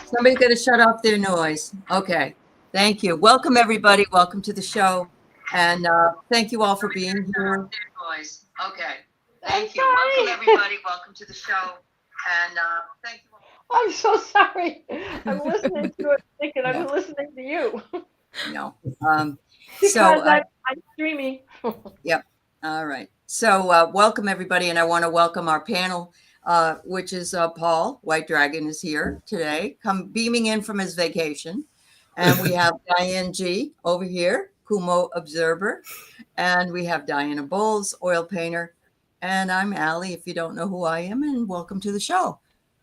Somebody's got to shut off their noise. Okay. Thank you. Welcome, everybody. Welcome to the show. And thank you all for being here. Okay. Thank you. Welcome, everybody. Welcome to the show. And thank you all. I'm so sorry. I'm listening to it thinking I'm listening to you. No. Because I'm streaming. Yep. All right. So welcome, everybody. And I want to welcome our panel, which is Paul, White Dragon, is here today, beaming in from his vacation. And we have Diane G over here, Kumo Observer. And we have Diana Bowles, Oil Painter. And I'm Allie, if you don't know who I am, and welcome to the show.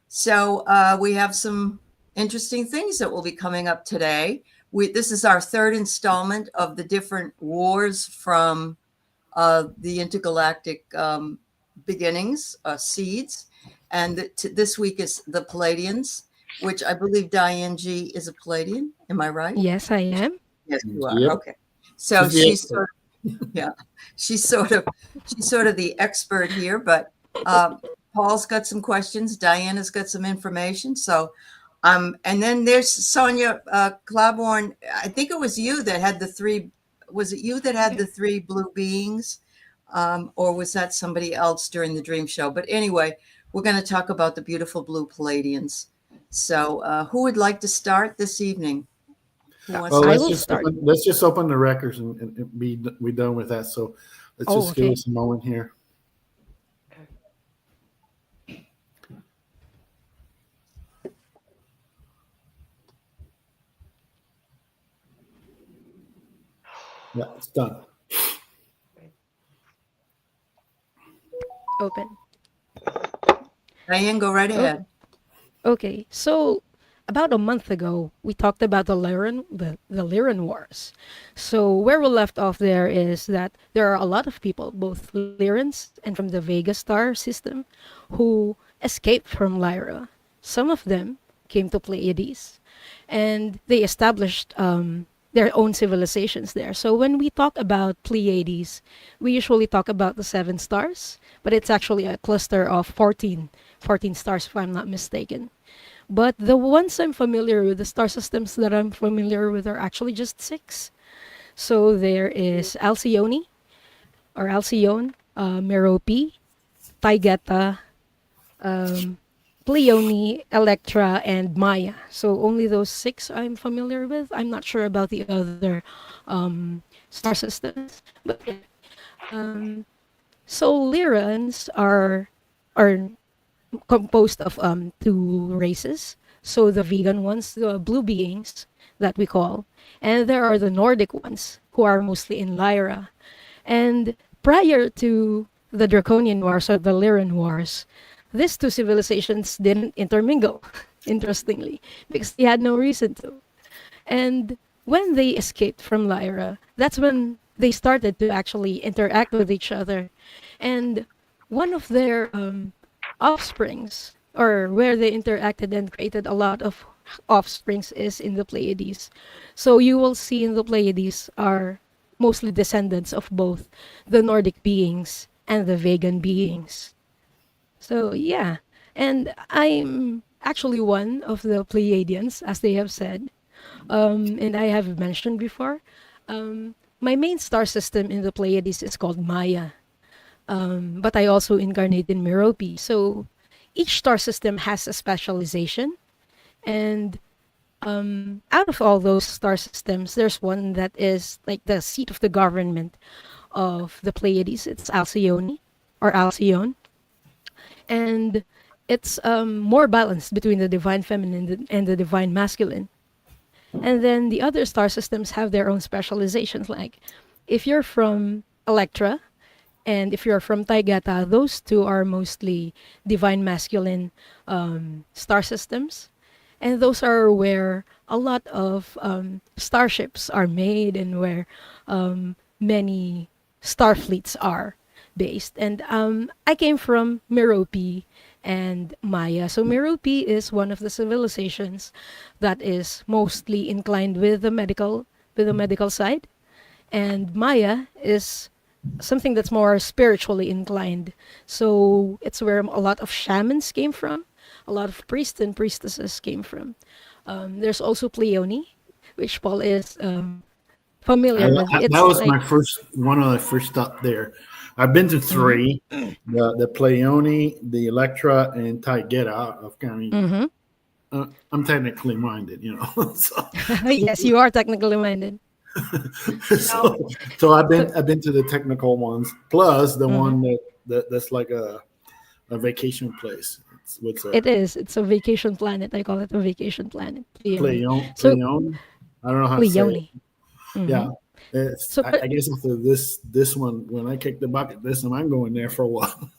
So we have some interesting things that will be coming up today. This is our third installment of the different wars from the intergalactic beginnings, seeds. And this week is the Pleiadians, which I believe Diane G is a Pleiadian. Am I right? Yes, I am. Yes, you are. Yep. Okay. So she's sort of, she's sort of the expert here, but Paul's got some questions. Diana's got some information. So, and then there's Sonia Claiborne. I think it was you that had the three. Was it you that had the three blue beings, or was that somebody else during the dream show? But anyway, we're going to talk about the beautiful blue Pleiadians. So, who would like to start this evening? Well, let's just open the records and be done with that. So let's just give us a moment here. Yeah, it's done. Open. Diane, go right ahead. Okay, so about a month ago, we talked about the Lyran Wars. So where we left off there is that there are a lot of people, both Lyrans and from the Vega star system, who escaped from Lyra. Some of them came to Pleiades, and they established their own civilizations there. So when we talk about Pleiades, we usually talk about the 7 stars, but it's actually a cluster of 14 stars, if I'm not mistaken. But the ones I'm familiar with, the star systems that I'm familiar with, are actually just 6. So there is Alcyone, Merope, Taygeta, Pleione, Electra, and Maya. So only those 6 I'm familiar with. I'm not sure about the other star systems. But so Lyrans are composed of 2 races. So the vegan ones, the blue beings that we call, and there are the Nordic ones who are mostly in Lyra. And prior to the Draconian Wars or the Lyran Wars, these 2 civilizations didn't intermingle, interestingly, because they had no reason to. And when they escaped from Lyra, that's when they started to actually interact with each other. And one of their offsprings, or where they interacted and created a lot of offsprings, is in the Pleiades. So you will see in the Pleiades are mostly descendants of both the Nordic beings and the vegan beings. So yeah, and I'm actually one of the Pleiadians, as they have said, and I have mentioned before. My main star system in the Pleiades is called Maya, but I also incarnate in Merope. So each star system has a specialization, and out of all those star systems, there's one that is like the seat of the government of the Pleiades. It's Alcyone, or Alcyone. And it's more balanced between the divine feminine and the divine masculine. And then the other star systems have their own specializations. Like if you're from Electra and if you're from Taygeta, those 2 are mostly divine masculine star systems. And those are where a lot of starships are made and where many star fleets are based. And I came from Merope and Maya. So Merope is one of the civilizations that is mostly inclined with the medical side, and Maya is something that's more spiritually inclined. So it's where a lot of shamans came from, a lot of priests and priestesses came from. There's also Pleione, which Paul is familiar with. It's That was like my first one of the first stop there. I've been to three: the Pleione, the Electra, and Taigeta. I'm technically minded, so, yes, you are technically minded. so I've been to the technical ones, plus the one that's like a vacation place. It's a vacation planet. I call it a vacation planet. Pleione. So Pleione. I don't know how to say it. Pleione. Yeah. So I guess after this one, when I kick the bucket this time, I'm going there for a while.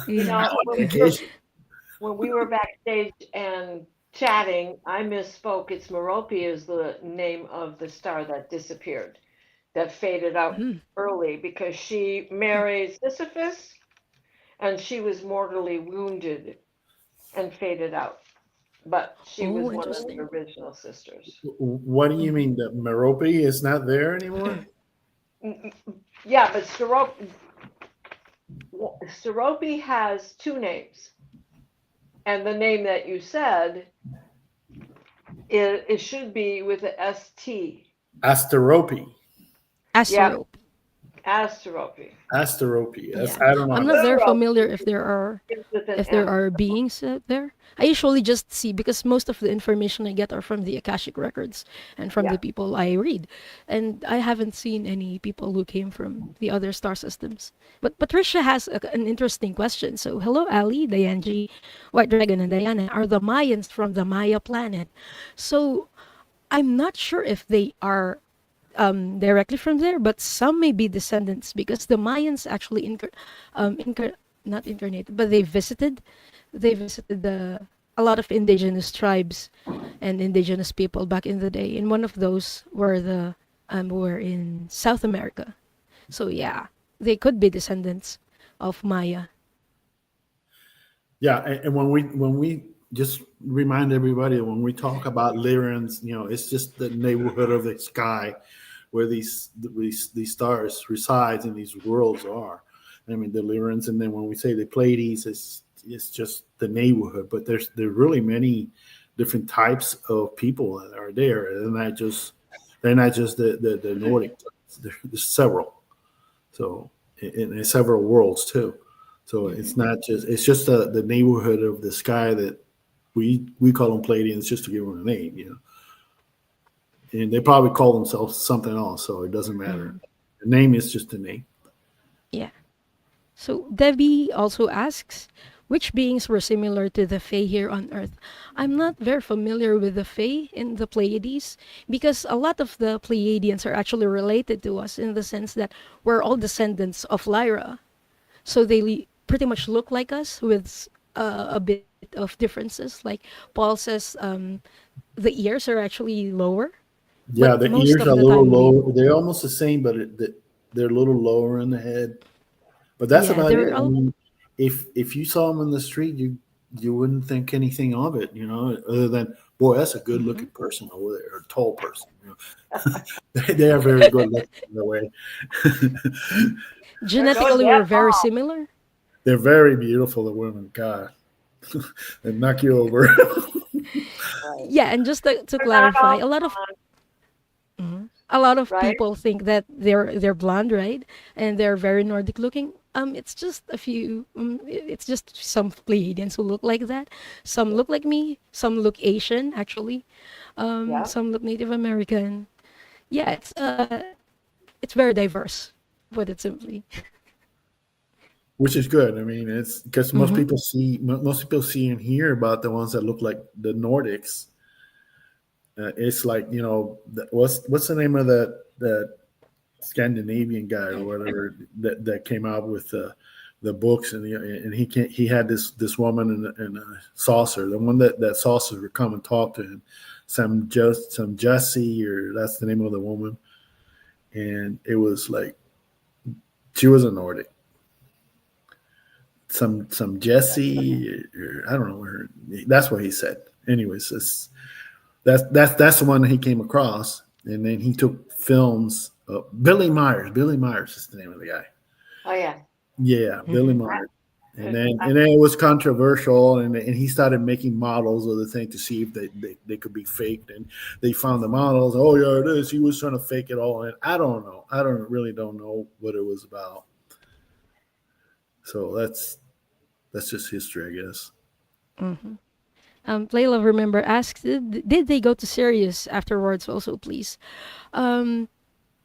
yeah. When we were backstage and chatting, I misspoke. It's Merope is the name of the star that disappeared, that faded out early because she married Sisyphus and she was mortally wounded and faded out. But she was one of the original sisters. What do you mean that Merope is not there anymore? Yeah, but Sterope has two names. And the name that you said, it should be with a ST. Asterope. Asterope. Asterope. Asterope. Yes, Yeah. I don't know. I'm not very familiar if there are beings out there. I usually just see, because most of the information I get are from the Akashic records and from the people I read, and I haven't seen any people who came from the other star systems. But Patricia has an interesting question. So hello, Ali, Dianji, White Dragon, and Diana. Are the Mayans from the Maya planet? So I'm not sure if they are directly from there, but some may be descendants, because the Mayans actually not incarnated, but they visited a lot of indigenous tribes and indigenous people back in the day, and one of those were in South America. So yeah, they could be descendants of Maya. Yeah, and when we just remind everybody, when we talk about Lyrians, it's just the neighborhood of the sky where these stars resides and these worlds are. I mean, the Lyrians, and then when we say the Pleiades, it's just the neighborhood. But there are really many different types of people that are there. They're not just the Nordic types. There's several. So in several worlds too. So it's just the neighborhood of the sky that we call them Pleiadians just to give them a name, And they probably call themselves something else, so it doesn't matter. The name is just a name. Yeah. So Debbie also asks, which beings were similar to the Fae here on Earth? I'm not very familiar with the Fae in the Pleiades, because a lot of the Pleiadians are actually related to us in the sense that we're all descendants of Lyra. So they pretty much look like us with a bit of differences. Like Paul says, the ears are actually lower. Yeah, But the most ears of are a the little time low. They're almost the same, but they're a little lower in the head. But that's yeah, about it. they're I mean, if you saw them in the street, you wouldn't think anything of it, other than, boy, that's a good looking person over there, or a tall person. They are very good looking in a way. genetically we're very similar. They're very beautiful, the women. God, they knock you over. Yeah, and just to clarify, a lot of people think that they're blonde, right? And they're very Nordic looking. It's just a few. It's just some Pleiadians who look like that. Some look like me. Some look Asian, actually. Some look Native American. Yeah, it's very diverse, put it simply. Which is good. I mean, it's because most people see and hear about the ones that look like the Nordics. It's like, what's the name of that Scandinavian guy or whatever that came out with the books, and he had this woman in a saucer. The one that saucer would come and talk to him, some Jessie, or that's the name of the woman, and it was like she was a Nordic. Some Jessie, or I don't know where. That's what he said. Anyways, that's the one that he came across, and then he took films. Billy Myers is the name of the guy. Oh yeah. Yeah, Billy Myers. And then it was controversial, and he started making models of the thing to see if they could be faked, and they found the models. Oh yeah, it is. He was trying to fake it all, and I don't know. I don't know what it was about. So that's just history, I guess. Playla, remember, asks, did they go to Sirius afterwards also, please? Um,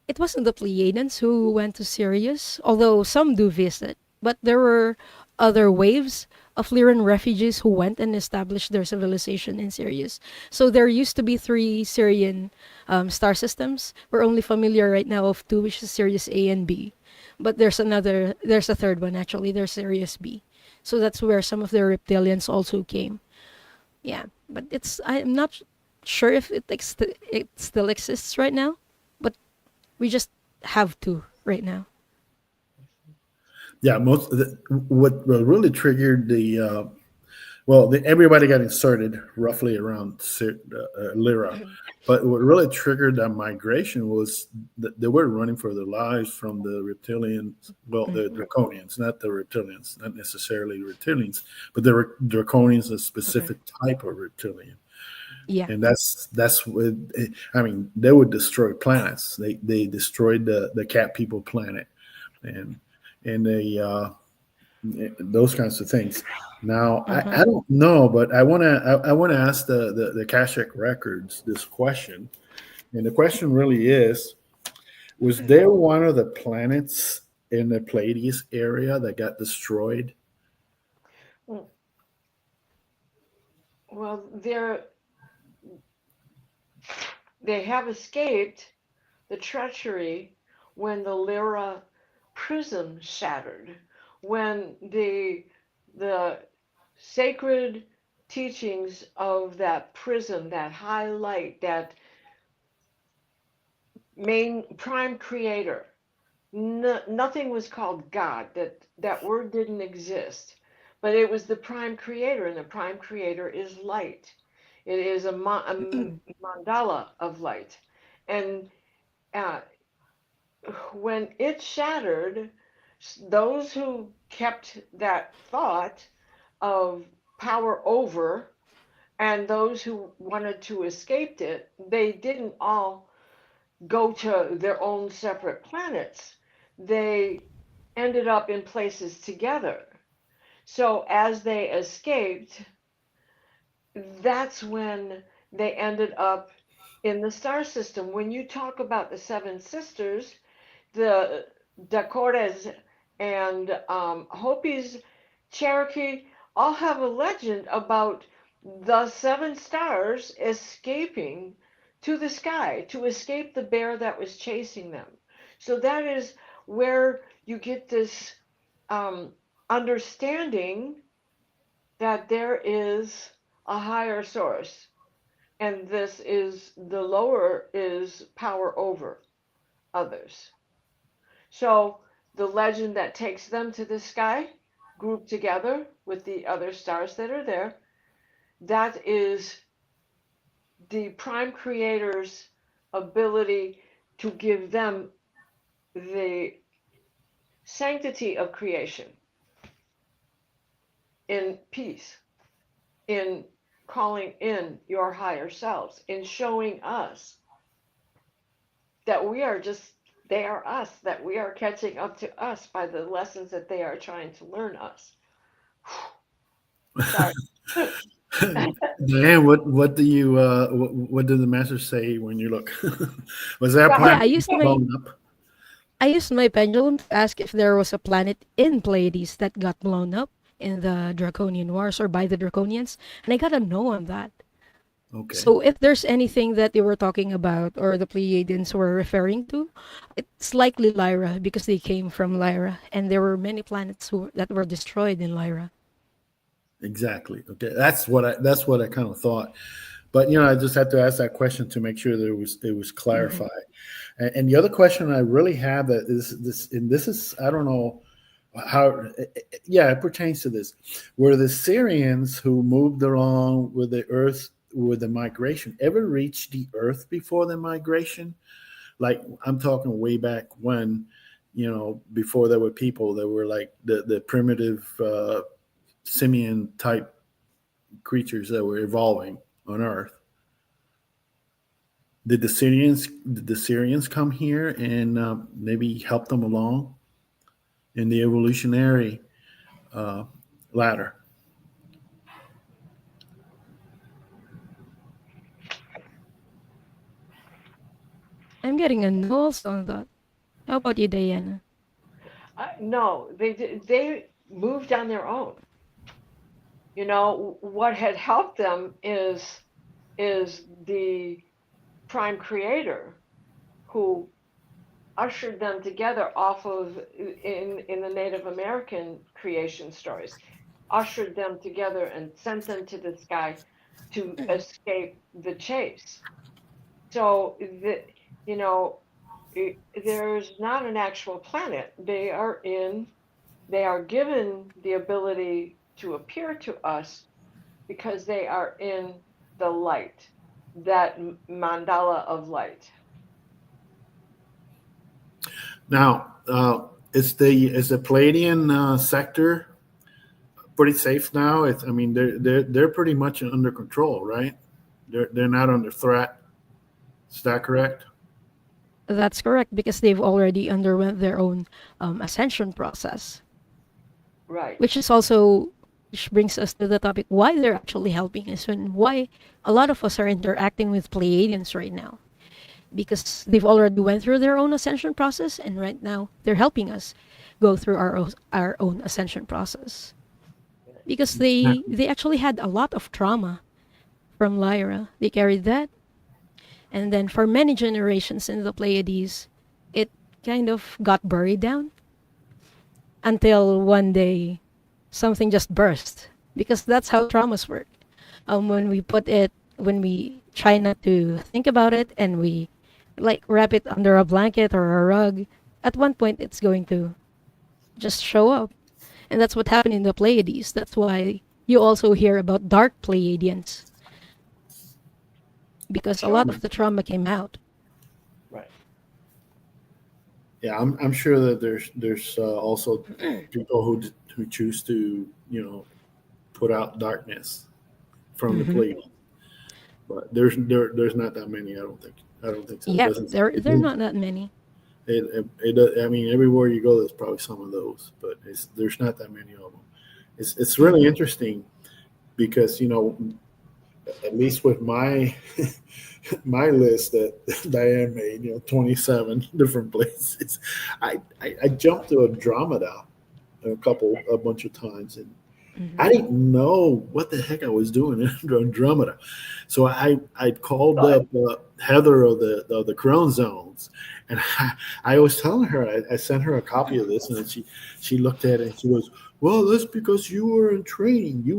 it wasn't the Pleiadians who went to Sirius, although some do visit, but there were other waves of Lyran refugees who went and established their civilization in Sirius. So there used to be 3 Syrian star systems. We're only familiar right now of 2, which is Sirius A and B. But there's a third one actually, there's Sirius B. So that's where some of the reptilians also came. Yeah, but I'm not sure if it still exists right now, but we just have to right now. Yeah, what really triggered everybody got inserted roughly around Lyra, but what really triggered that migration was that they were running for their lives from the reptilians, the draconians, not the reptilians, not necessarily reptilians, but the draconians, a specific type of reptilian. Yeah. And that's what I mean. They would destroy planets. They destroyed the cat people planet, and they those kinds of things. Now I don't know, but I wanna ask the Kashak records this question, and the question really is: was there one of the planets in the Pleiades area that got destroyed? Well, they have escaped the treachery when the Lyra prism shattered, when the sacred teachings of that prism, that high light, that main prime creator, nothing was called God. That word didn't exist, but it was the prime creator, and the prime creator is light. It is a mandala of light, and uh, when it shattered, those who kept that thought of power over and those who wanted to escape it, they didn't all go to their own separate planets. They ended up in places together. So as they escaped, that's when they ended up in the star system. When you talk about the Seven Sisters, the Dakotas and Hopis, Cherokee all have a legend about the 7 stars escaping to the sky to escape the bear that was chasing them. So that is where you get this understanding that there is a higher source, and this is the lower is power over others. So the legend that takes them to the sky, grouped together with the other stars that are there, that is the prime creator's ability to give them the sanctity of creation in peace, in calling in your higher selves, in showing us that we are just, they are us, that we are catching up to us by the lessons that they are trying to learn us. Sorry. Diane, what do you what do the masters say when you look? Was that Yeah, planet I blown up? used my pendulum to ask if there was a planet in Pleiades that got blown up in the Draconian Wars or by the Draconians, and I got a no on that. Okay. So if there's anything that they were talking about or the Pleiadians were referring to, it's likely Lyra because they came from Lyra, and there were many planets that were destroyed in Lyra. Exactly. Okay. That's what I kind of thought. But I just had to ask that question to make sure that it was clarified. And the other question I really have that is this, and this is, I don't know how, yeah, it pertains to this. Were the Syrians who moved along with the Earth with the migration ever reached the Earth before the migration? Like I'm talking way back when, before there were people, there were like the primitive simian type creatures that were evolving on Earth. Did the Syrians come here and maybe help them along in the evolutionary ladder? I'm getting a no also on that. How about you, Diana? No, they moved on their own. What had helped them is the prime creator who ushered them together off of in the Native American creation stories, ushered them together and sent them to the sky to escape the chase. So you know there's not an actual planet. They are given the ability to appear to us because they are in the light, that mandala of light. Now, is the Pleiadian sector pretty safe now? I mean, they're pretty much under control, right? They're not under threat. Is that correct? That's correct because they've already underwent their own ascension process, Right. which brings us to the topic why they're actually helping us and why a lot of us are interacting with Pleiadians right now. Because they've already went through their own ascension process, and right now they're helping us go through our own ascension process. Because they actually had a lot of trauma from Lyra. They carried that, and then for many generations in the Pleiades, it kind of got buried down until one day something just burst. Because that's how traumas work. When we try not to think about it and we like wrap it under a blanket or a rug, at one point it's going to just show up. And that's what happened in the Pleiades. That's why you also hear about dark Pleiadians. Because a lot of the trauma came out. Right. Yeah, I'm sure that there's also people who choose to put out darkness from the Pleiades, but there's not that many. I don't think so. Yeah, It doesn't. they're not that many. I mean, everywhere you go, there's probably some of those, but there's not that many of them. It's really interesting because at least with my my list that Diane made, 27 different places. I jumped to Andromeda a bunch of times, and I didn't know what the heck I was doing in Andromeda. So I called up Heather of the Crown Zones, and I was telling her I sent her a copy of this, and then she looked at it and she goes, "Well, that's because you were in training. You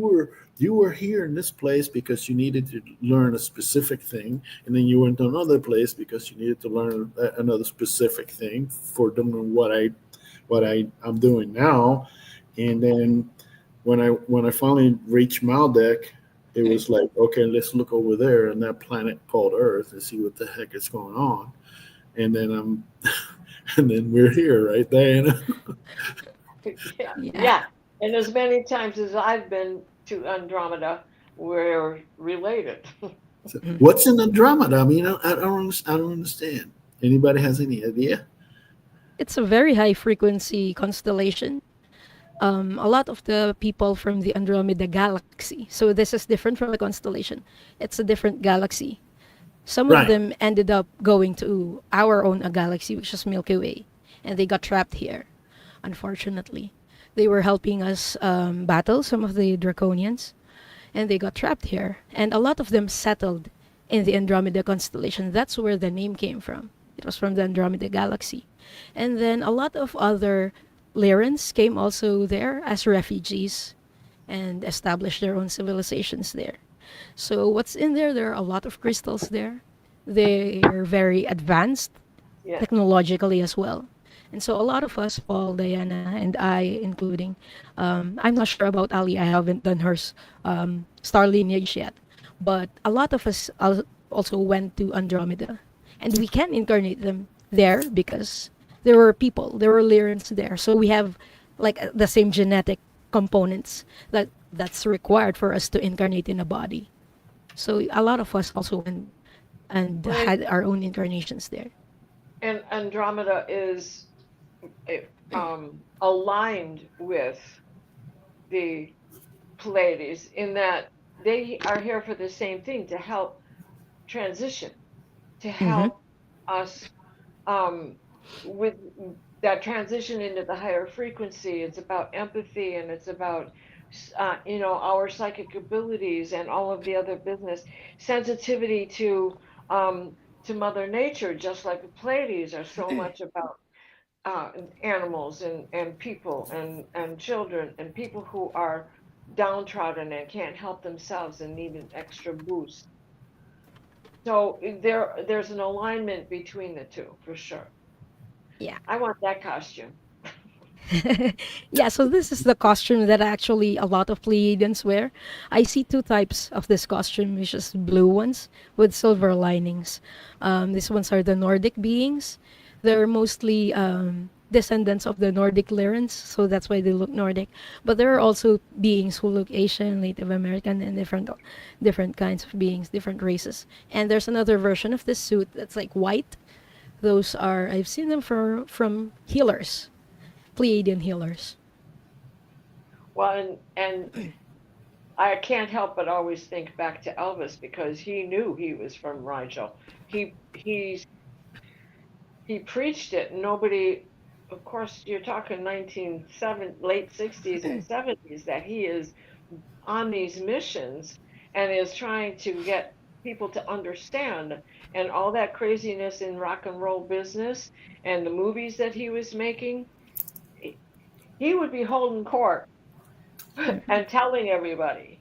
were here in this place because you needed to learn a specific thing, and then you went to another place because you needed to learn another specific thing for doing what I'm doing now, and then." When I finally reached Maldek, it was like, okay, let's look over there in that planet called Earth and see what the heck is going on. And then and then we're here, right, Diana? Yeah. And as many times as I've been to Andromeda, we're related. So, what's in Andromeda? I mean, I don't understand. Anybody has any idea? It's a very high frequency constellation. A lot of the people from the Andromeda galaxy. So this is different from a constellation. It's a different galaxy. Some of them ended up going to our own galaxy, which is Milky Way, and they got trapped here, unfortunately. They were helping us battle some of the Draconians, and they got trapped here. And a lot of them settled in the Andromeda constellation. That's where the name came from. It was from the Andromeda galaxy. And then a lot of other Lyrans came also there as refugees and established their own civilizations there. So what's in there? There are a lot of crystals there. They are very advanced technologically as well. And so a lot of us, Paul, Diana, and I, including, I'm not sure about Ali. I haven't done her star lineage yet. But a lot of us also went to Andromeda. And we can incarnate them there because there were people, there were Lyrans there. So we have like the same genetic components that's required for us to incarnate in a body. So a lot of us also went and Right. had our own incarnations there. And Andromeda is aligned with the Pleiades in that they are here for the same thing, to help transition, to Mm-hmm. help us with that transition into the higher frequency. It's about empathy, and it's about our psychic abilities and all of the other business, sensitivity to Mother Nature, just like the Pleiades are so much about uh, animals and people and children and people who are downtrodden and can't help themselves and need an extra boost. So there's an alignment between the two for sure. Yeah. I want that costume. Yeah, so this is the costume that actually a lot of Pleiadians wear. I see two types of this costume, which is blue ones with silver linings. These ones are the Nordic beings. They're mostly descendants of the Nordic Lyrans, so that's why they look Nordic. But there are also beings who look Asian, Native American, and different kinds of beings, different races. And there's another version of this suit that's like white. Those are I've seen them from healers, Pleiadian healers. Well, and I can't help but always think back to Elvis because he knew he was from Rigel. He preached it. Nobody, of course, you're talking 1970, late 60s and 70s, that he is on these missions and is trying to get people to understand, and all that craziness in rock and roll business and the movies that he was making. He would be holding court and telling everybody.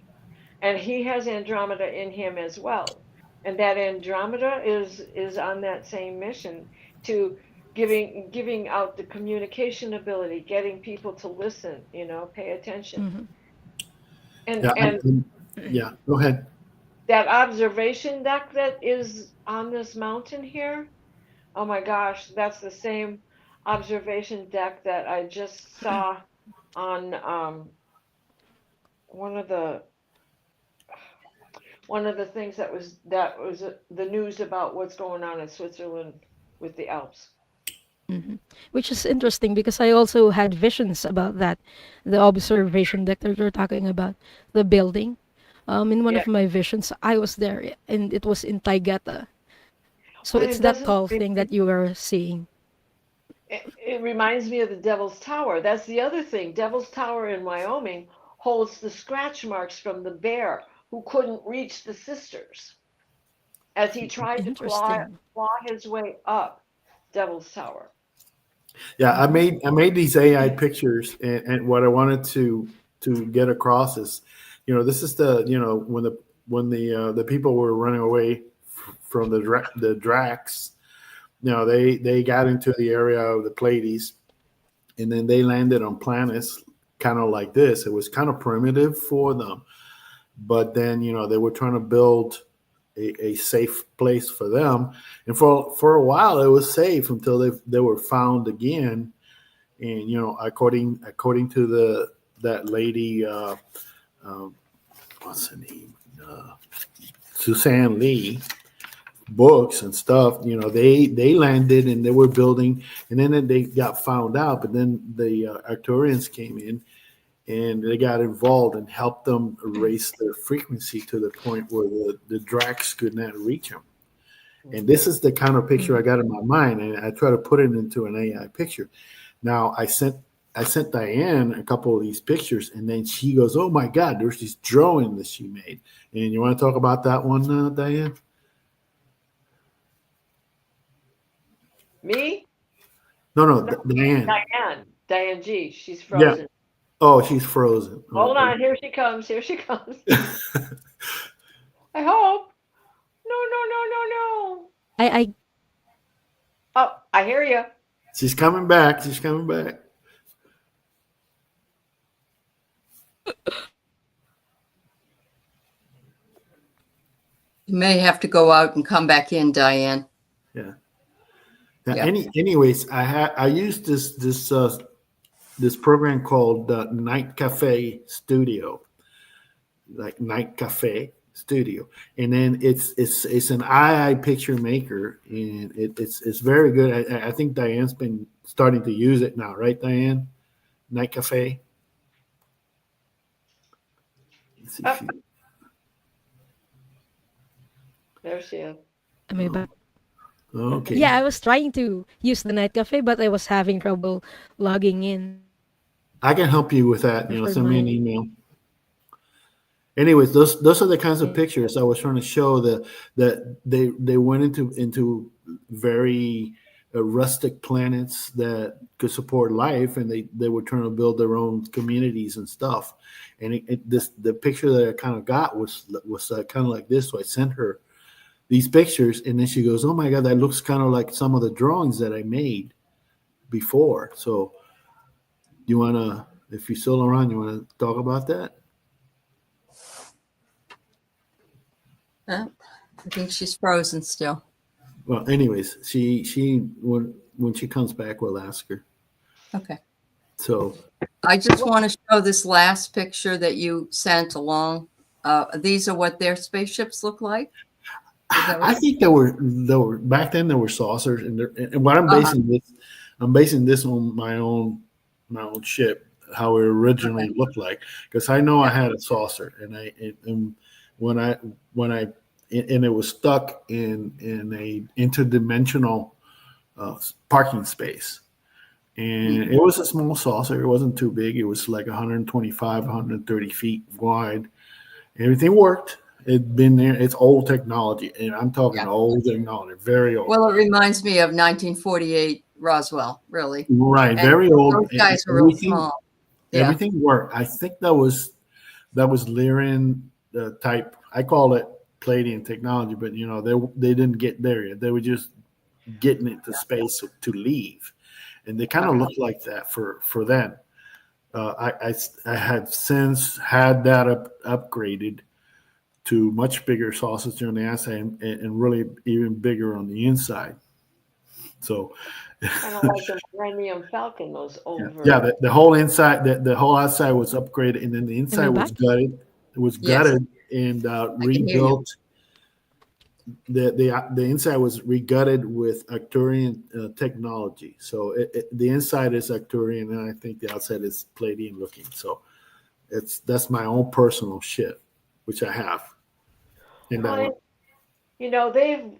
And he has Andromeda in him as well. And that Andromeda is on that same mission to giving out the communication ability, getting people to listen, pay attention. Mm-hmm. And Yeah, and yeah. Go ahead. that observation deck that is on this mountain here, oh my gosh, that's the same observation deck that I just saw on one of the things that was the news about what's going on in Switzerland with the Alps. Mm-hmm. Which is interesting because I also had visions about that, the observation deck that you're talking about, the building. In one Yeah, of my visions, I was there, and it was in Taygeta. So well, it's it that doesn't. tall thing that you were seeing. It reminds me of the Devil's Tower. That's the other thing. Devil's Tower in Wyoming holds the scratch marks from the bear who couldn't reach the sisters as he tried to Interesting. claw his way up Devil's Tower. Yeah, I Mm-hmm. made these AI pictures, and what I wanted to get across is, this is the when the people were running away from the Drax. They got into the area of the Pleiades, and then they landed on planets kind of like this. It was kind of primitive for them, but then they were trying to build a safe place for them, and for a while it was safe until they were found again. And according to that lady, what's her name, Suzanne Lee, books and stuff, they landed and they were building, and then they got found out, but then the Arcturians came in and they got involved and helped them raise their frequency to the point where the Drax could not reach them. And this is the kind of picture I Mm-hmm. got in my mind, and I try to put it into an AI picture. Now I sent Diane a couple of these pictures, and then she goes, "Oh my God, there's this drawing that she made." And you want to talk about that one, Diane? Me? No, no, No, Diane. Diane G. She's Yeah. frozen. Oh, she's frozen. Hold Okay. on, here she comes. Here she comes. I hope. No, no, no, no, no. I Oh, I hear you. She's coming back. She's coming back. You may have to go out and come back in, Diane. Yeah. Yeah. Anyways, I used this program called Night Cafe Studio, like Night Cafe Studio, and then it's an AI picture maker, and it's very good. I think Diane's been starting to use it now, right, Diane? Night Cafe. Let's see if you, There she is. Am I back? okay. Yeah, I was trying to use the night cafe, but I was having trouble logging in I can help you with that. for Send me an my. email. Anyways, those are the kinds of pictures I was trying to show that they went into very rustic planets that could support life, and they were trying to build their own communities and stuff. And the picture that I kind of got was kind of like this. So I sent her these pictures, and then she goes, "Oh my God, that looks kind of like some of the drawings that I made before." So you wanna, if you're still around, you wanna talk about that? I think she's frozen still. Well, anyways, she when she comes back, we'll ask her. Okay. So I just want to show this last picture that you sent along. These are what their spaceships look like. Is that what I think there were back then there were saucers, and what I'm basing this on my own ship, how it originally looked like, because I know I had a saucer, and when I and it was stuck in a interdimensional parking space. And it was a small saucer. It wasn't too big. It was like 125, 130 feet wide. Everything worked. It'd been there. It's old technology. And I'm talking old technology, very old. Well, it reminds me of 1948 Roswell, really. Right, And very old. those guys were real small. Yeah. Everything worked. I think that was Lyran type. I call it Pleiadian technology, but they didn't get there yet. They were just getting into space to leave. And they kind of look like that for them. I had since had that upgraded to much bigger saucers on the outside and really even bigger on the inside. So, Kind of like the Millennium Falcon, those over. yeah, the whole inside, the whole outside was upgraded, and then the inside was gutted. It was gutted and rebuilt. The inside was regutted with Arcturian technology. So the inside is Arcturian, and I think the outside is Pleiadian looking. So that's my own personal ship, which I have. And they've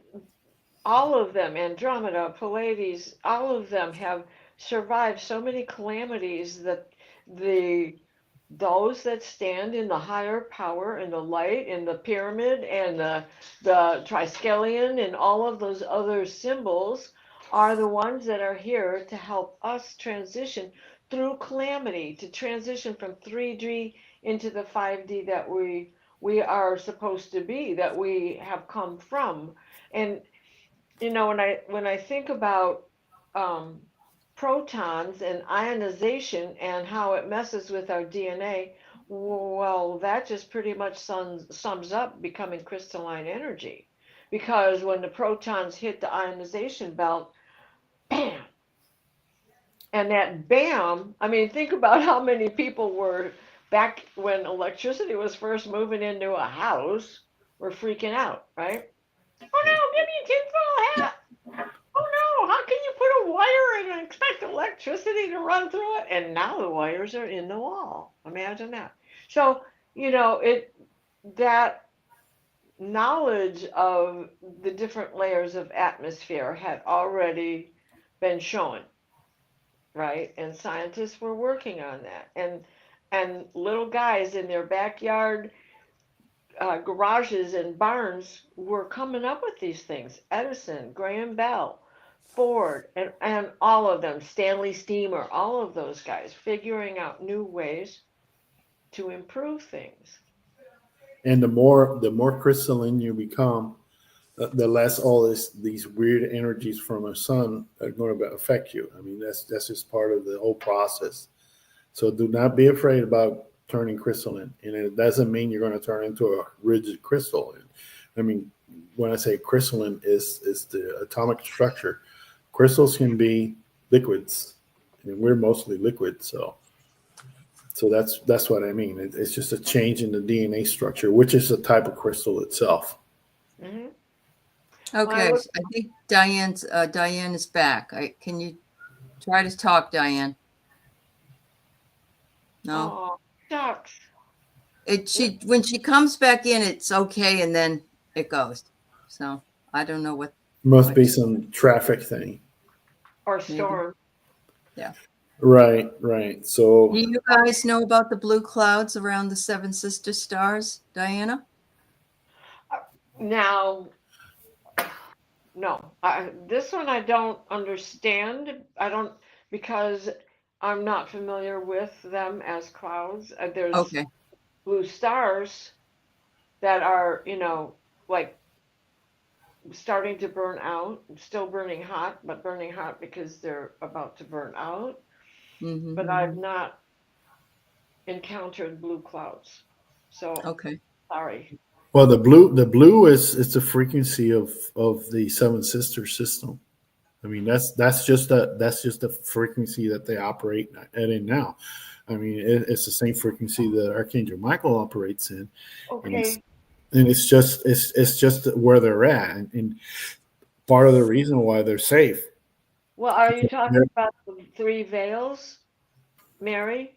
all of them, Andromeda, Pleiades, all of them have survived so many calamities that those that stand in the higher power and the light and the pyramid and the triskelion and all of those other symbols are the ones that are here to help us transition through calamity, to transition from 3D into the 5D that we are supposed to be, that we have come from. And when I think about protons and ionization and how it messes with our DNA, well, that just pretty much sums up becoming crystalline energy. Because when the protons hit the ionization belt, bam! And that bam, I mean, think about how many people were back when electricity was first moving into a house, were freaking out, right? Oh no, give me a tinfoil hat. Oh no, how can you put a wire in and expect electricity to run through it? And now the wires are in the wall. Imagine that. So, that knowledge of the different layers of atmosphere had already been shown, right? And scientists were working on that. And little guys in their backyard garages and barns were coming up with these things. Edison, Graham Bell, Ford, and all of them, Stanley Steamer, all of those guys figuring out new ways to improve things. And the more crystalline you become, the less all these weird energies from a sun are going to affect you. I mean, that's just part of the whole process. So do not be afraid about turning crystalline, and it doesn't mean you're going to turn into a rigid crystal. I mean, when I say crystalline is the atomic structure. crystals can be liquids, and we're mostly liquid. So that's what I mean. It's just a change in the DNA structure, which is a type of crystal itself. Mhm. Okay, look- so I think Diane is back. Can you try to talk, Diane? No. Oh, shucks. When she comes back in, it's okay, and then it goes. So I don't know what. Must be some traffic thing. Or Maybe. storm. Yeah. Right. So Do you guys know about the blue clouds around the Seven Sister Stars, Diana? Now, no, this one I don't understand. I don't, because I'm not familiar with them as clouds. There's Okay. blue stars that are, like starting to burn out, still burning hot, but burning hot because they're about to burn out. Mm-hmm. But I've not encountered blue clouds. So Okay. sorry. well, the blue is it's the frequency of the Seven Sister system. I mean, that's just the frequency that they operate at in now. I mean, it's the same frequency that Archangel Michael operates in, Okay. and it's just where they're at, and part of the reason why they're safe. Well, are you talking about the three veils, Mary?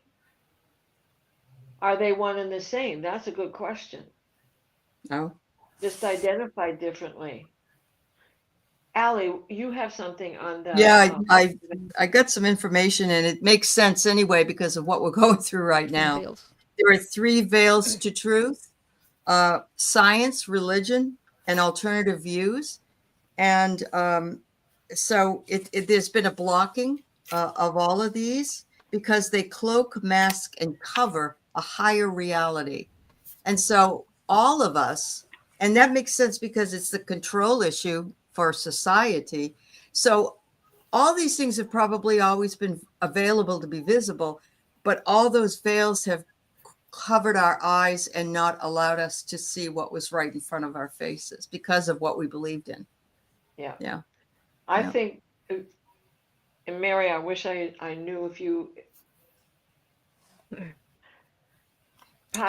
Are they one and the same? That's a good question. Oh. Just identified differently. Allie, you have something on the. Yeah, I got some information, and it makes sense anyway because of what we're going through right now. Veils. There are three veils to truth: science, religion, and alternative views. And so there's been a blocking of all of these because they cloak, mask, and cover a higher reality. And so all of us, and that makes sense because it's the control issue for society. So all these things have probably always been available to be visible, but all those veils have covered our eyes and not allowed us to see what was right in front of our faces because of what we believed in. Yeah. Yeah. I Yeah. think, and Mary, I wish I knew if you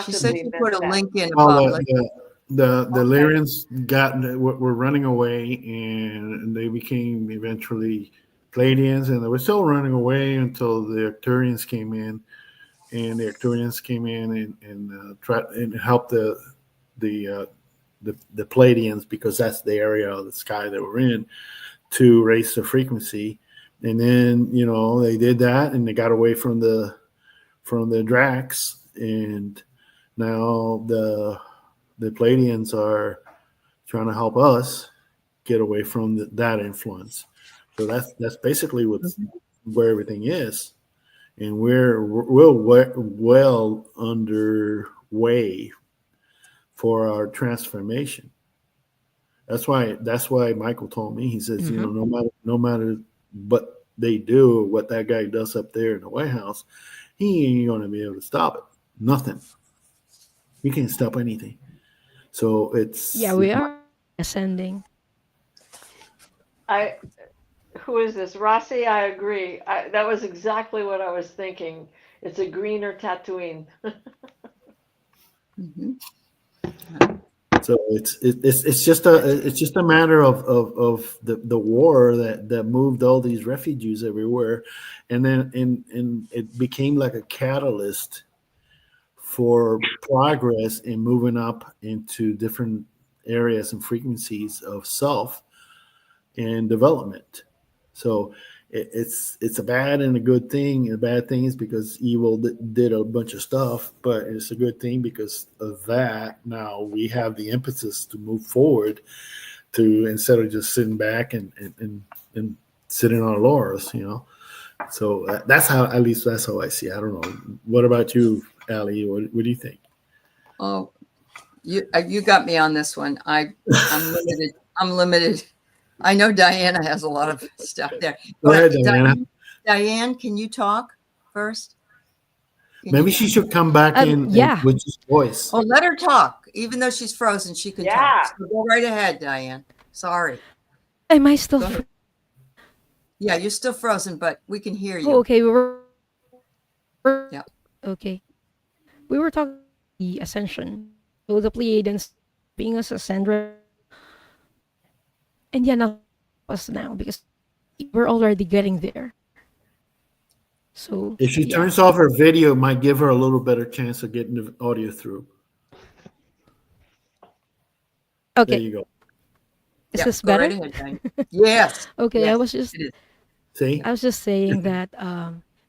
She said possibly she meant put a that. link in Well, about the Lyrians were running away, and they became eventually Pleiadians, and they were still running away until the Arcturians came in, and the Arcturians came in and tried and helped the Pleiadians, because that's the area of the sky that we're in, to raise the frequency. And then they did that, and they got away from the Dracs, and now the Pleiadians are trying to help us get away from that influence. So that's basically where everything is, and we're well underway for our transformation. That's why Michael told me. He says, no matter what they do, what that guy does up there in the White House, he ain't going to be able to stop it. Nothing. We can't stop anything. So We are ascending. Who is this? Rossi, I agree. That was exactly what I was thinking. It's a greener Tatooine. Mm-hmm. So it's just a matter of the war that moved all these refugees everywhere, and then and it became like a catalyst for progress in moving up into different areas and frequencies of self and development. So it's a bad and a good thing. And the bad thing is because evil did a bunch of stuff, but it's a good thing because of that. Now we have the impetus to move forward, to instead of just sitting back and sitting on our laurels, So that's how I see it. I don't know. What about you, Allie? What do you think? Oh, you got me on this one. I'm limited. I'm limited. I know Diana has a lot of stuff there. Go ahead, Diana. Diane, can you talk first? Maybe she should come back in with his voice. Oh, let her talk. Even though she's frozen, she can talk. So go right ahead, Diane. Sorry. Am I still? Go ahead. Yeah, you're still frozen, but we can hear Oh, you. okay. Yeah. Okay. We were talking about the ascension. So the Pleiadians being us ascend right now. And yeah, nothing us now because we're already getting there. So If she yeah. turns off her video, it might give her a little better chance of getting the audio through. There Okay. you go. Is Yeah. this Go right better? ahead, Diane. Yes. Okay, Yes, it is. See? I was just saying that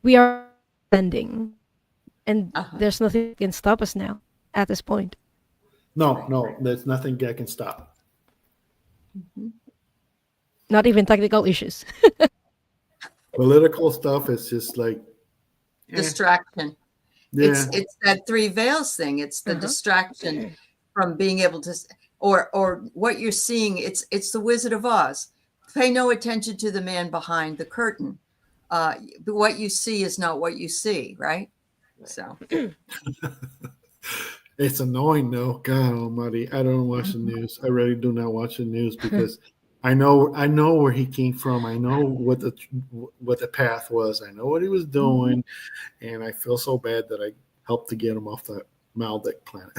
we are ascending and Uh-huh. there's nothing that can stop us now at this point. No, there's nothing that can stop. Mhm. Not even technical issues. Political stuff is just like, Distraction. yeah. It's that three veils thing. It's the Uh-huh. distraction from being able to, or what you're seeing. It's the Wizard of Oz. Pay no attention to the man behind the curtain. But what you see is not what you see, right? So It's annoying though. God Almighty, I don't watch the news. I really do not watch the news because I know where he came from. I know what the path was. I know what he was doing, and I feel so bad that I helped to get him off the Maldic planet.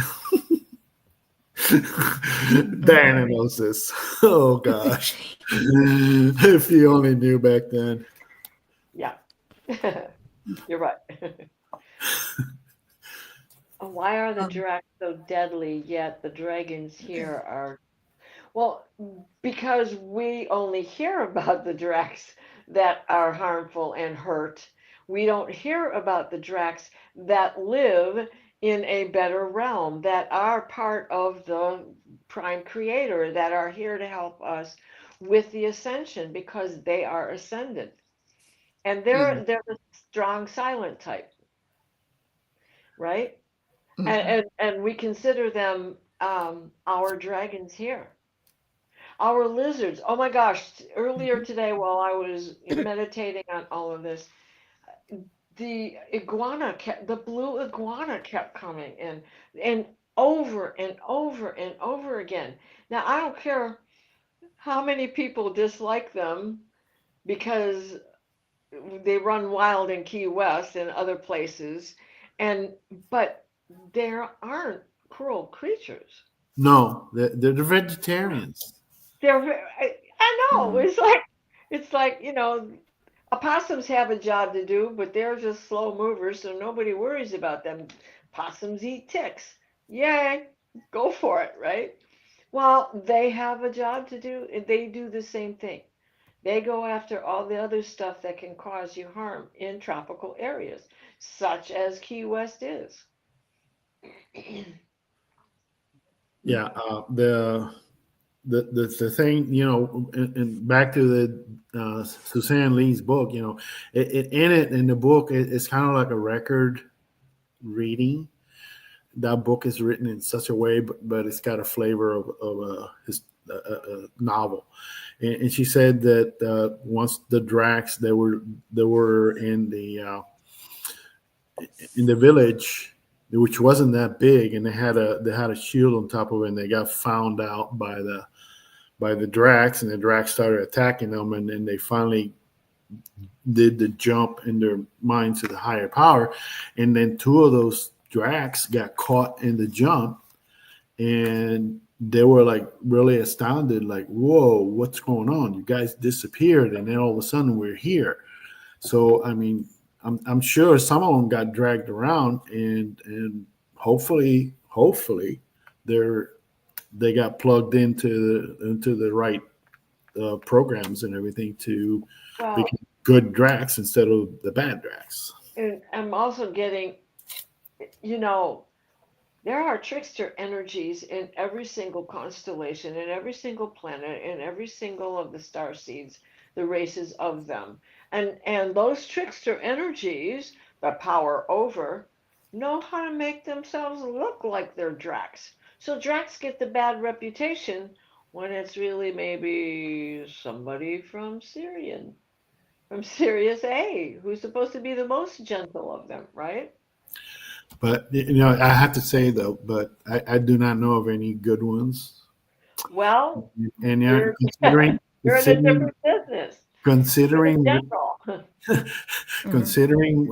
Diana knows this. Oh gosh, if you only knew back then. Yeah. You're right. Why are the um, Dracs so deadly, yet the dragons here are? Well, because we only hear about the Dracs that are harmful and hurt. We don't hear about the Dracs that live in a better realm, that are part of the prime creator, that are here to help us with the ascension because they are ascended. And mhm, they're the strong silent type, right? mhm, And we consider them our dragons here. Our lizards. Oh my gosh, earlier mhm, today while I was meditating on all of this, the blue iguana kept coming in and over and over and over again. Now I don't care how many people dislike them because they run wild in Key West and other places, and but there aren't cruel creatures. No, they're the vegetarians. I know mhm. it's like opossums have a job to do, but they're just slow movers, so nobody worries about them. Possums eat ticks. Yay, go for it, right? Well, they have a job to do, and they do the same thing. They go after all the other stuff that can cause you harm in tropical areas, such as Key West is. Yeah, the thing, and back to the Suzanne Lee's book, in the book, it's kind of like a record reading. That book is written in such a way, but it's got a flavor of a novel. And she said that once the Dracs they were in the village, which wasn't that big, and they had a shield on top of it, and they got found out by the Dracs, and the Dracs started attacking them, and then they finally did the jump in their mind to the higher power, and then two of those Dracs got caught in the jump, and they were like really astounded, like, "Whoa, what's going on? You guys disappeared, and then all of a sudden we're here." So I mean, I'm sure some of them got dragged around, and hopefully they're they got plugged into the right programs and everything to Well, become good Dracs instead of the bad Dracs. and I'm also getting, you know, there are trickster energies in every single constellation, in every single planet, in every single of the star seeds, the races of them. And those trickster energies, the power over, know how to make themselves look like they're Dracs. So Dracs get the bad reputation when it's really maybe somebody from Sirius A, who's supposed to be the most gentle of them, right? But I have to say though, but I do not know of any good ones. Well, And you're considering you're in a considering different business. considering general. considering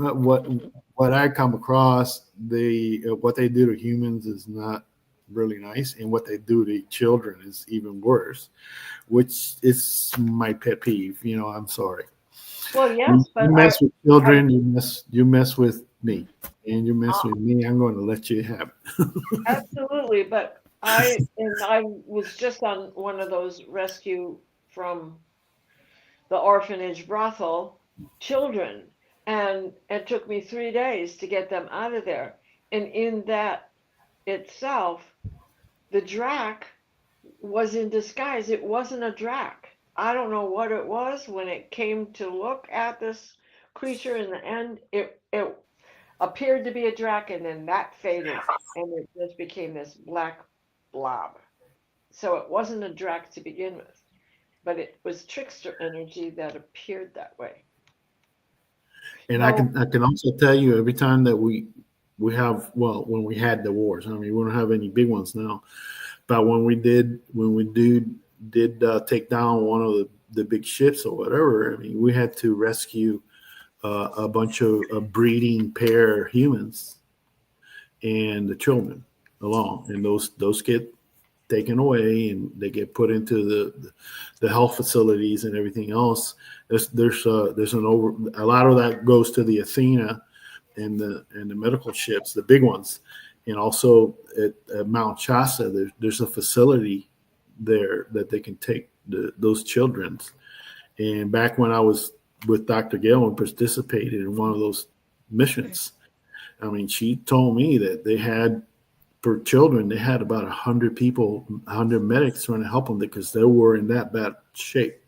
what I come across, what they do to humans is not really nice, and what they do to children is even worse, which is my pet peeve. I'm sorry. Well, You yes, but mess with I children, you mess with me, and you mess with me, I'm going to let you have it. absolutely, but I was just on one of those rescue from the orphanage brothel children, and it took me 3 days to get them out of there. And in that itself, the drac was in disguise. It wasn't a drac. I don't know what it was. When it came to look at this creature in the end, it appeared to be a drac, and then that faded, and it just became this black blob. So it wasn't a drac to begin with, but it was trickster energy that appeared that way. And I So, can I can also tell you, every time that we have, well, when we had the wars, I mean, we don't have any big ones now, but when we did take down one of the big ships or whatever, I mean, we had to rescue a bunch of breeding pair humans and the children along, and those get taken away and they get put into the health facilities and everything else. There's a lot of that goes to the Athena and the medical ships, the big ones, and also at Mount Shasta, there's a facility there that they can take those children. And back when I was with Dr. Gale and participated in one of those missions, I mean, she told me that they had, for children, they had about 100 people, 100 medics trying to help them because they were in that bad shape.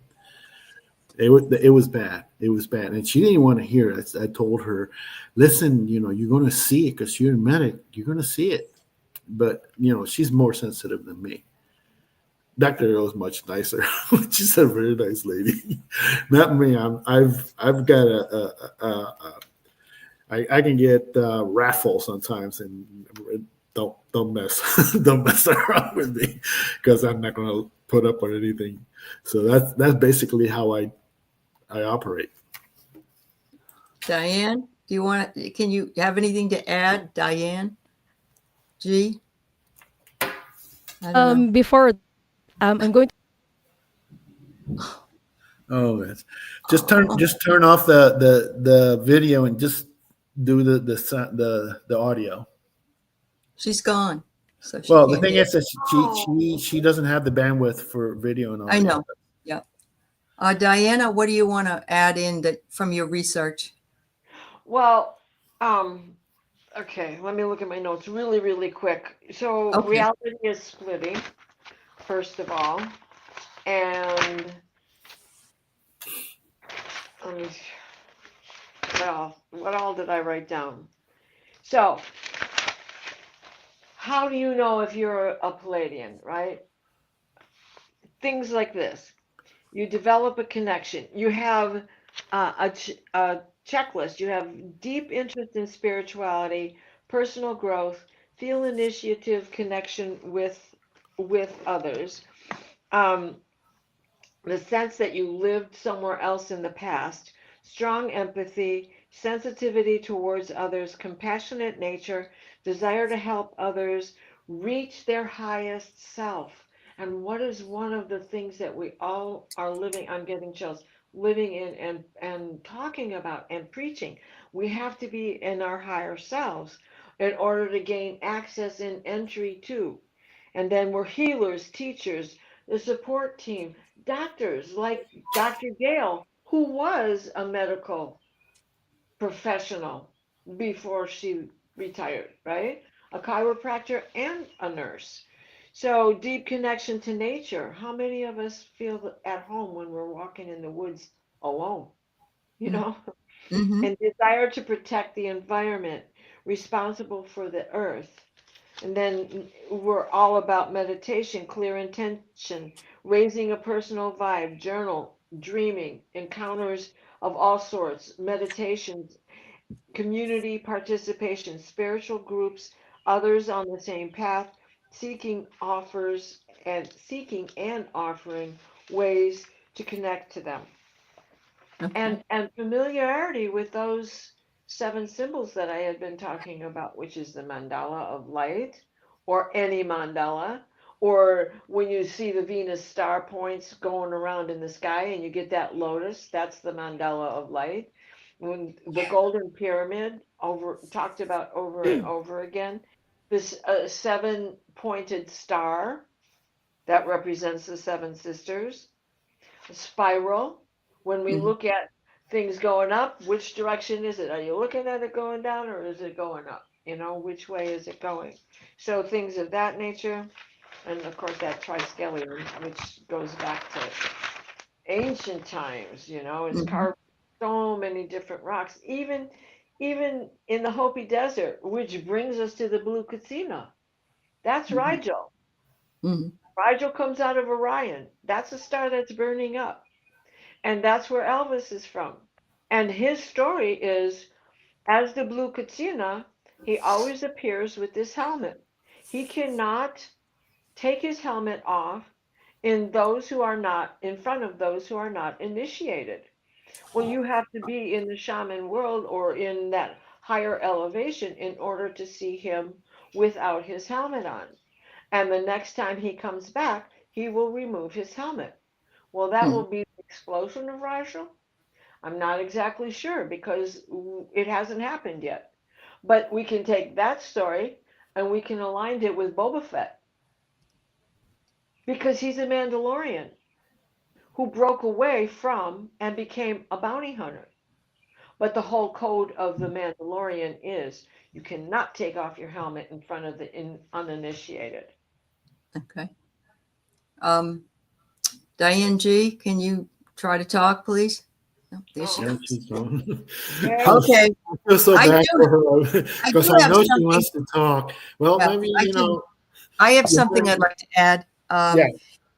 It was bad. It was bad. And she didn't want to hear it. I told her, listen, you're going to see it because you're a medic. You're going to see it. But, she's more sensitive than me. Dr. Earl is much nicer. She's a very nice lady. Not me. I've got I can get wrathful sometimes, and don't mess don't mess around with me, because I'm not going to put up with anything. So that's basically how I operate. Diane, can you have anything to add, Diane? G? I don't know. Before, I'm going to. Oh, yes. Just turn off the video and just do the audio. She's gone, so she Well, the can't thing hear. is that she doesn't have the bandwidth for video and audio. I know. Yeah. Diana, what do you want to add in from your research? well, okay, let me look at my notes really, really quick. So Okay. reality is splitting, first of all, and let me, what all did I write down? So, how do you know if you're a Pleiadian, right? Things like this. You develop a connection. You have a checklist. You have deep interest in spirituality, personal growth, feel initiative, connection with others. Um, the sense that you lived somewhere else in the past, strong empathy, sensitivity towards others, compassionate nature, desire to help others reach their highest self. And what is one of the things that we all are living, I'm getting chills, living in and talking about and preaching? We have to be in our higher selves in order to gain access and entry to. And then we're healers, teachers, the support team, doctors like Dr. Gale, who was a medical professional before she retired, right? A chiropractor and a nurse. So, deep connection to nature. How many of us feel at home when we're walking in the woods alone? You know? Mm-hmm. And desire to protect the environment, responsible for the earth. And then we're all about meditation, clear intention, raising a personal vibe, journal, dreaming, encounters of all sorts, meditations, community participation, spiritual groups, others on the same path, seeking and offering ways to connect to them. Okay. and familiarity with those 7 symbols that I had been talking about, which is the mandala of light, or any mandala, or when you see the Venus star points going around in the sky and you get that lotus, that's the mandala of light. When the golden pyramid over talked about over and over again, this 7 pointed star that represents the 7 sisters, a spiral. When we Mhm. look at things going up, which direction is it? Are you looking at it going down or is it going up? Which way is it going? So things of that nature. And of course, that triskelion, which goes back to ancient times, it's Mhm. carved so many different rocks, even in the Hopi Desert, which brings us to the Blue Casino. That's Mhm. Rigel. Mhm. Rigel comes out of Orion. That's a star that's burning up. And that's where Elvis is from. And his story is as the Blue Katsina, he always appears with this helmet. He cannot take his helmet off in front of those who are not initiated. Well, you have to be in the shaman world or in that higher elevation in order to see him without his helmet on. And the next time he comes back, he will remove his helmet. Well, that Mhm. will be the explosion of Rajal. I'm not exactly sure because it hasn't happened yet. But we can take that story and we can align it with Boba Fett because he's a Mandalorian who broke away from and became a bounty hunter. But the whole code of the Mandalorian is you cannot take off your helmet in front of the uninitiated. Okay. Um, Diane G, can you try to talk, please? No, there she Oh, Yeah, goes. she's gone. there you Okay. I feel so I bad do. for her I because do I have know she something. wants to talk. Well, Yeah, maybe I do. I have something I'd like to add. Yeah.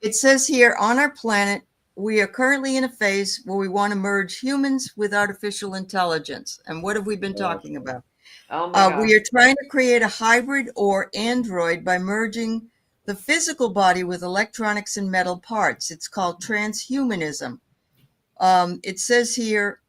It says here on our planet, we are currently in a phase where we want to merge humans with artificial intelligence. And what have we been talking about? Oh my gosh. We are trying to create a hybrid or android by merging the physical body with electronics and metal parts. It's called transhumanism. It says here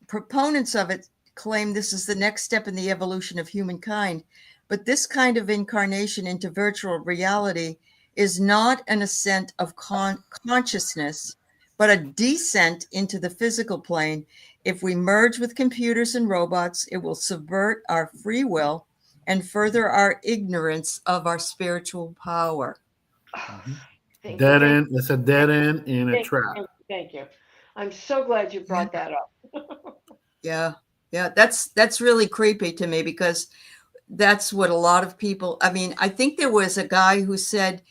proponents of it claim this is the next step in the evolution of humankind, but this kind of incarnation into virtual reality is not an ascent of consciousness, but a descent into the physical plane. If we merge with computers and robots, it will subvert our free will and further our ignorance of our spiritual power. Thank you, Dead thank end. It's a dead end in a you, trap. thank you. I'm so glad you Yeah, brought that up. yeah, yeah. That's really creepy to me because that's what a lot of people. I mean, I think there was a guy who said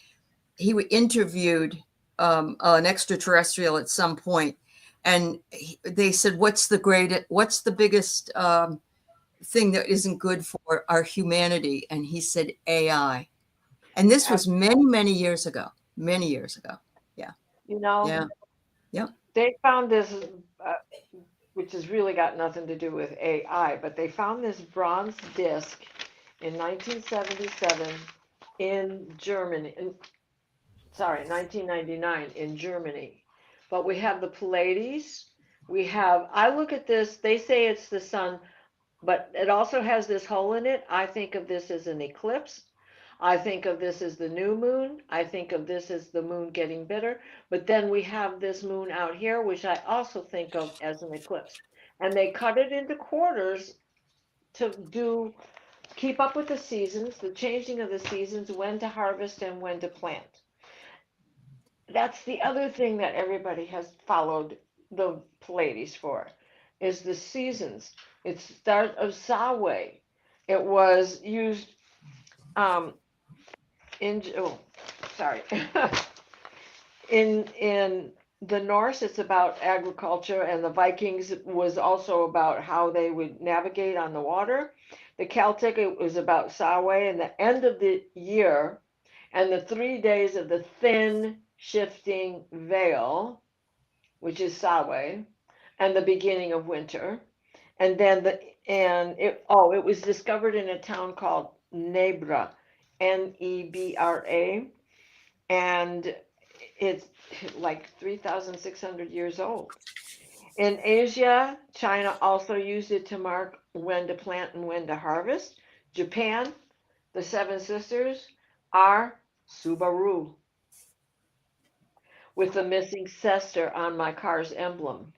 he interviewed an extraterrestrial at some point, and they said, what's the biggest thing that isn't good for our humanity?" And he said, AI. And this was many years ago. Many years ago. Yeah, You know, yeah, yeah. they found this, uh, which has really got nothing to do with AI, but they found this bronze disc in 1977 in Germany. Sorry, 1999 in Germany. But we have the Pleiades. I look at this, they say it's the sun, but it also has this hole in it. I think of this as an eclipse. I think of this as the new moon. I think of this as the moon getting bitter. But then we have this moon out here, which I also think of as an eclipse. And they cut it into quarters to keep up with the seasons, the changing of the seasons, when to harvest and when to plant. That's the other thing that everybody has followed the Pleiades for, is the seasons. It's start of Samhain. It was used um, sorry, in the Norse. It's about agriculture, and the Vikings was also about how they would navigate on the water. The Celtic, it was about Samhain and the end of the year, and the 3 days of the thin shifting veil, which is Samhain, and the beginning of winter. And then it was discovered in a town called Nebra, Nebra, and it's like 3,600 years old. In Asia, China also used it to mark when to plant and when to harvest. Japan, the Seven Sisters, are Subaru, with the missing Cester on my car's emblem.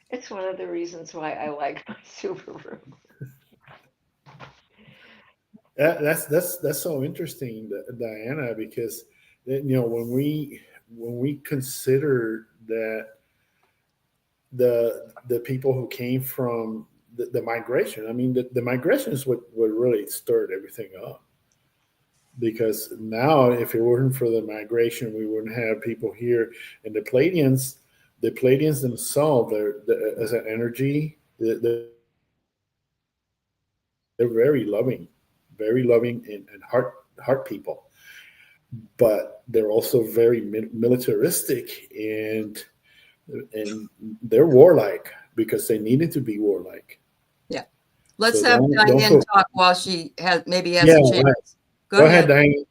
It's one of the reasons why I like my Subaru. That's so interesting, Diana, because when we consider that the people who came from the migration, I mean, the migration is what really stirred everything up. Because now, if it weren't for the migration, we wouldn't have people here. And the Pleiadians themselves, as an energy, they're very loving and heart people. But they're also very militaristic, and they're warlike because they needed to be warlike. Yeah. Let's So have don't Diane talk while she has a Yeah, chance. right. Go ahead. Diane.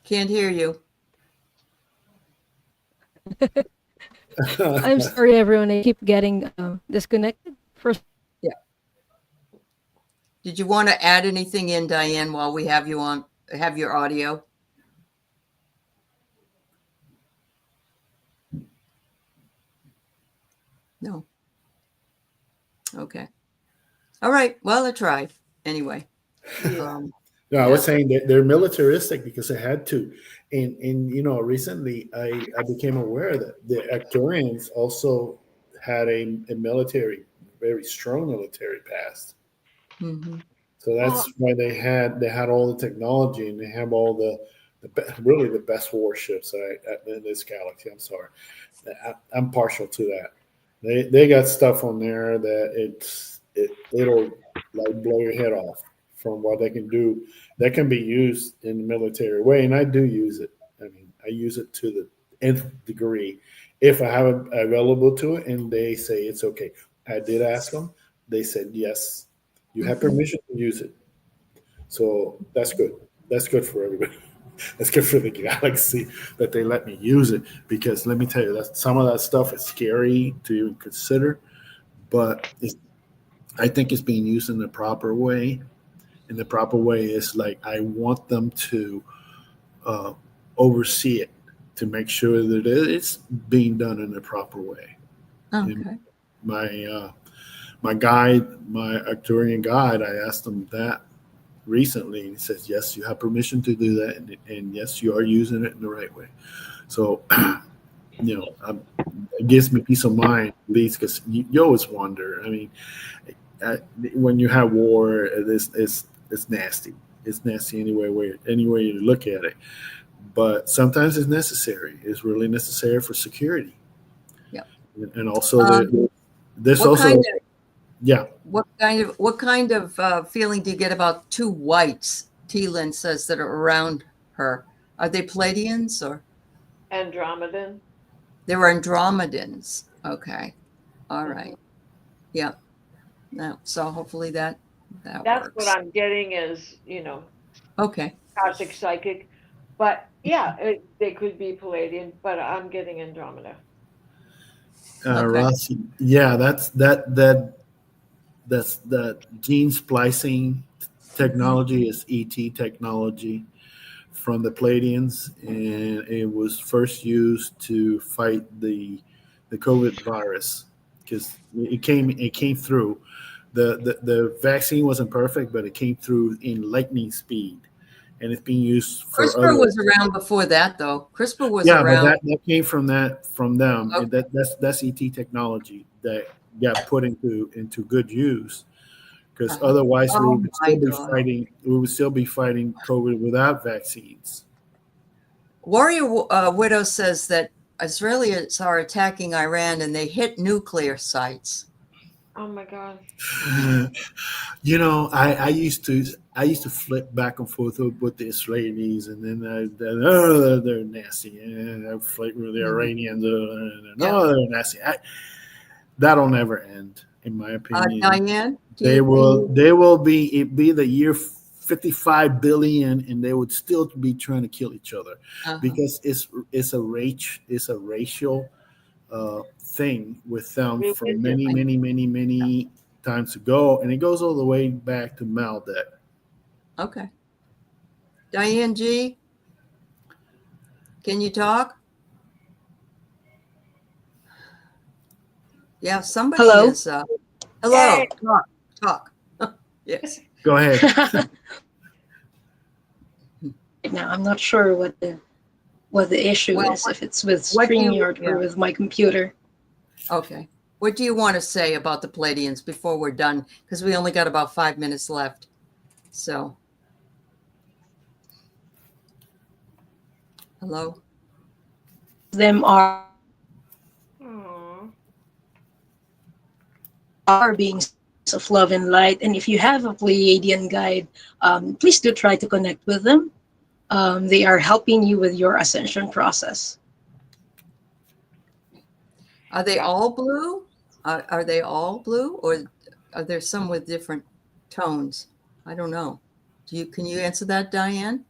Can't hear you. I'm sorry, everyone. I keep getting disconnected. First, Yeah. Did you want to add anything in, Diane, while we have you on, have your audio? No. Okay. All right. Well, I tried anyway. No, I was saying that they're militaristic because they had to. And recently I became aware that the Arcturians also had a very strong military past. Mm-hmm. So that's why they had all the technology, and they have all really the best warships in this galaxy. I'm sorry, I'm partial to that. They got stuff on there that it'll like blow your head off from what they can do. That can be used in the military way, and I do use it. I mean, I use it to the nth degree if I have it available to it, and they say it's okay. I did ask them. They said yes. You have permission to use it. So that's good. That's good for everybody. That's good for the galaxy that they let me use it, because let me tell you that some of that stuff is scary to even consider, but I think it's being used in the proper way. And the proper way is like I want them to oversee it to make sure that it's being done in the proper way. Okay. And my guide, my Arcturian guide, I asked him that recently, and he says, yes, you have permission to do that, and yes, you are using it in the right way. So, it gives me peace of mind, at least, because you always wonder. I mean, when you have war, it's nasty. It's nasty any way you look at it. But sometimes it's necessary. It's really necessary for security. Yeah. And also, there's also. Yeah. What kind of feeling do you get about two whites, T-Lin says, that are around her? Are they Pleiadians or? Andromedan. They were Andromedans. Okay. All right. Yeah. No. So hopefully that That's works. what I'm getting is, Okay. Cosmic Psychic. But yeah, they could be Pleiadian, but I'm getting Andromeda. Ross, yeah, that's the gene splicing technology is ET technology from the Pleiadians, and it was first used to fight the COVID virus, because it came through. The vaccine wasn't perfect, but it came through in lightning speed, and it's being used for CRISPR was around before that, though. CRISPR was but around. that came from them. Okay. That's ET technology that got put into good use, because otherwise we would still be fighting COVID without vaccines. Warrior Widow says that Israelis are attacking Iran and they hit nuclear sites. Oh my God. I used to flip back and forth with the Israelis, and then they're nasty, and I flip with the Iranians, they're nasty. That'll never end, in my opinion. Diane, They will be the year 55 billion, and they would still be trying to kill each other because it's a racial thing with them from many times ago, and it goes all the way back to Maldek. Okay. Diane G, can you talk? Yeah, somebody Hello? is. Hello. Hey. Talk. Yes. Go ahead. Now, I'm not sure what the issue Well, is, if it's with what do you- StreamYard or yeah. with my computer. Okay. What do you want to say about the Pleiadians before we're done? Because we only got about 5 minutes left. So. Hello. Them are beings of love and light. And if you have a Pleiadian guide, please do try to connect with them. They are helping you with your ascension process. Are they all blue? Are they all blue, or are there some with different tones? I don't know. Can you answer that, Diane?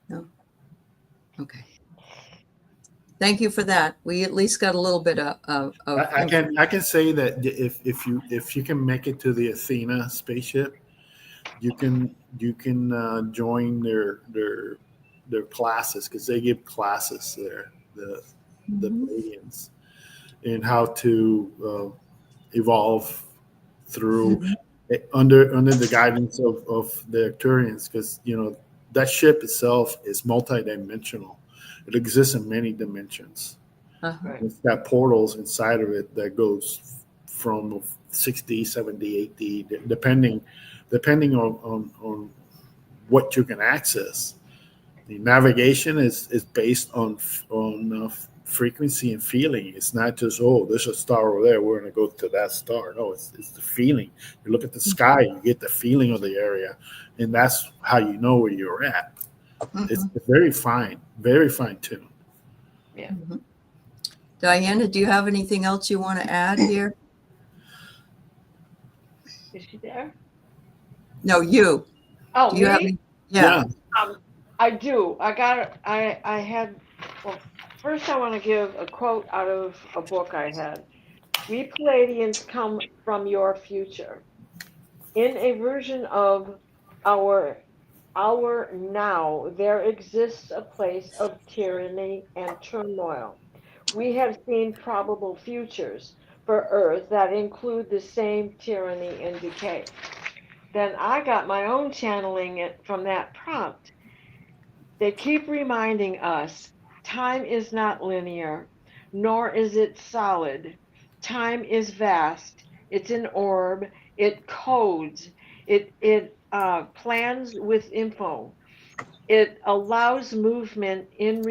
No. Okay. Thank you for that. We at least got a little bit of I can say that if you can make it to the Athena spaceship, you can join their classes, because they give classes there, the Pleiadians, in how to evolve through under the guidance of the Arcturians, because that ship itself is multidimensional. It exists in many dimensions. Uh-huh. Right. It's got portals inside of it that goes from 60, 70, 80, depending on what you can access. The navigation is based on frequency and feeling. It's not just, oh, there's a star over there, we're going to go to that star. No, it's the feeling. You look at the sky, you get the feeling of the area, and that's how you know where you're at. It's very fine tuned. Yeah. Diana, do you have anything else you want to add here? Is she there? No, you. Oh, Do you have me? any? Yeah. I do. I had, well, first I want to give a quote out of a book I had. We Pleiadians come from your future. In a version of our now, there exists a place of tyranny and turmoil. We have seen probable futures for Earth that include the same tyranny and decay. Then I got my own channeling it from that prompt. They keep reminding us time is not linear, nor is it solid. Time is vast. It's an orb. It codes. It plans with info. It allows movement in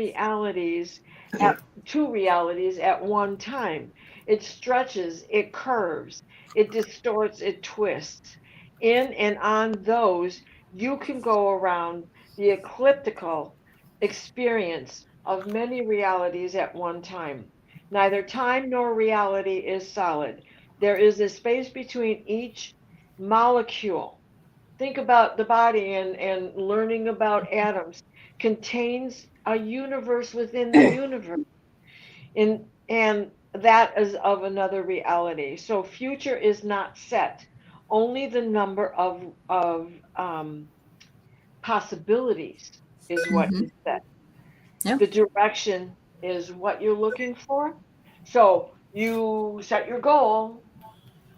two realities at one time. It stretches, it curves, it distorts, it twists. In and on those, you can go around the ecliptical experience of many realities at one time. Neither time nor reality is solid. There is a space between each molecule. Think about the body and learning about atoms contains a universe within the universe. And that is of another reality. So future is not set. Only the number of possibilities is what is set. Yeah. The direction is what you're looking for. So you set your goal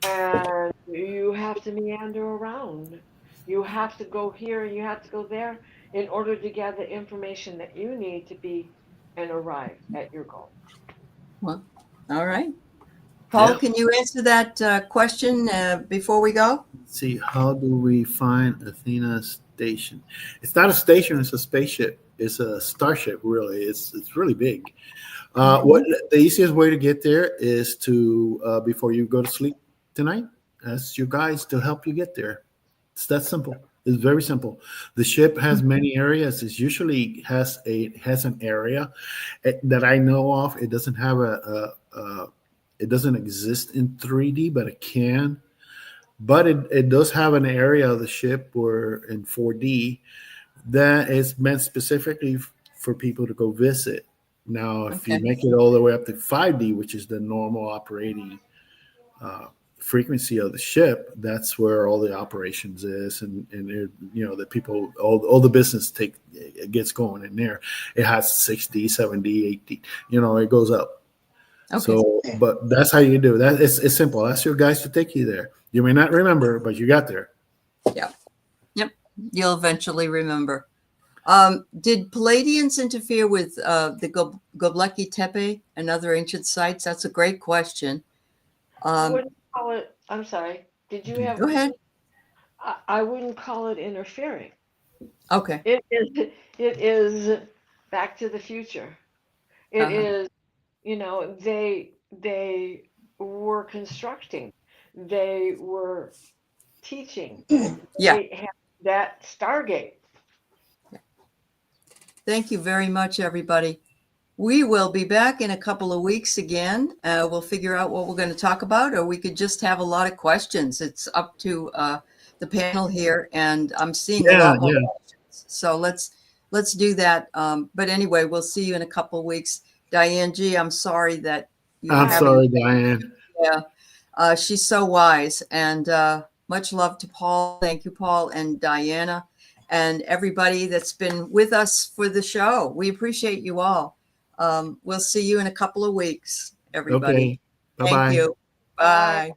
and you have to meander around. You have to go here and you have to go there in order to get the information that you need to be and arrive at your goal. Well, all right. Paul, Yeah. can you answer that question before we go? See, how do we find Athena station? It's not a station; it's a spaceship. It's a starship. Really, it's really big. What the easiest way to get there is to before you go to sleep tonight, ask your guides to help you get there. It's that simple. It's very simple. The ship has many areas. It usually has an area that I know of. It doesn't have it doesn't exist in 3D, but it can. but it does have an area of the ship where in 4D that is meant specifically for people to go visit. Now, if you Okay. make it all the way up to 5D, which is the normal operating frequency of the ship, that's where all the operations is, and it, the people, all the business gets going in there. It has 6D, 7D, 8D. It goes up. Okay. So, but that's how you do that. It's simple. Ask your guys to take you there. You may not remember, but you got there. Yep. You'll eventually remember. Did Pleiadians interfere with the Göbekli Tepe and other ancient sites? That's a great question. I wouldn't call it, I'm sorry, did you have? Go ahead. I wouldn't call it interfering. Okay. It is Back to the Future. It is, they were constructing, they were teaching. Yeah. They had that Stargate. Thank you very much, everybody. We will be back in a couple of weeks again. We'll figure out what we're going to talk about, or we could just have a lot of questions. It's up to the panel here, and I'm seeing a lot more questions. So let's do that. But anyway, we'll see you in a couple of weeks. Diane G., I'm sorry that I'm sorry, Diane. Yeah, she's so wise, and much love to Paul. Thank you, Paul and Diana, and everybody that's been with us for the show. We appreciate you all. We'll see you in a couple of weeks, everybody. Okay. Bye-bye. Thank you. Bye.